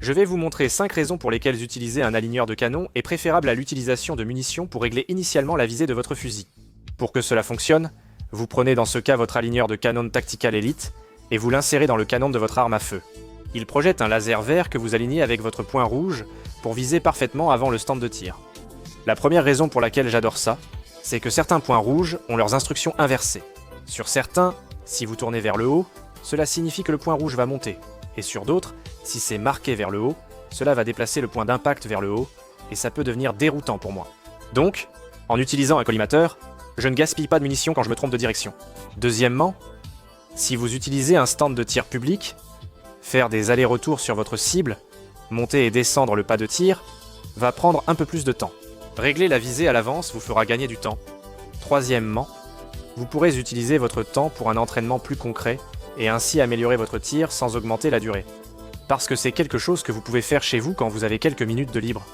Je vais vous montrer 5 raisons pour lesquelles utiliser un aligneur de canon est préférable à l'utilisation de munitions pour régler initialement la visée de votre fusil. Pour que cela fonctionne, vous prenez dans ce cas votre aligneur de canon Tactical Elite et vous l'insérez dans le canon de votre arme à feu. Il projette un laser vert que vous alignez avec votre point rouge pour viser parfaitement avant le stand de tir. La première raison pour laquelle j'adore ça, c'est que certains points rouges ont leurs instructions inversées. Sur certains, si vous tournez vers le haut, cela signifie que le point rouge va monter, et sur d'autres, si c'est marqué vers le haut, cela va déplacer le point d'impact vers le haut, et ça peut devenir déroutant pour moi. Donc, en utilisant un collimateur, je ne gaspille pas de munitions quand je me trompe de direction. Deuxièmement, si vous utilisez un stand de tir public, faire des allers-retours sur votre cible, monter et descendre le pas de tir, va prendre un peu plus de temps. Régler la visée à l'avance vous fera gagner du temps. Troisièmement, vous pourrez utiliser votre temps pour un entraînement plus concret et ainsi améliorer votre tir sans augmenter la durée. Parce que c'est quelque chose que vous pouvez faire chez vous quand vous avez quelques minutes de libre.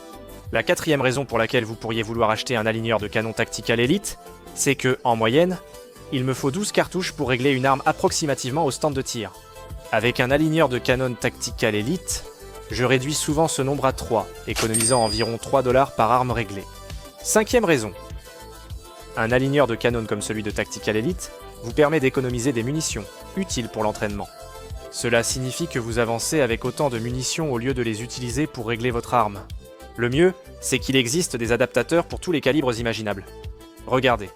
La quatrième raison pour laquelle vous pourriez vouloir acheter un aligneur de canon Tactical Elite, c'est que, en moyenne, il me faut 12 cartouches pour régler une arme approximativement au stand de tir. Avec un aligneur de canon Tactical Elite, je réduis souvent ce nombre à 3, économisant environ 3 $ par arme réglée. Cinquième raison. Un aligneur de canon comme celui de Tactical Elite vous permet d'économiser des munitions, utiles pour l'entraînement. Cela signifie que vous avancez avec autant de munitions au lieu de les utiliser pour régler votre arme. Le mieux, c'est qu'il existe des adaptateurs pour tous les calibres imaginables. Regardez.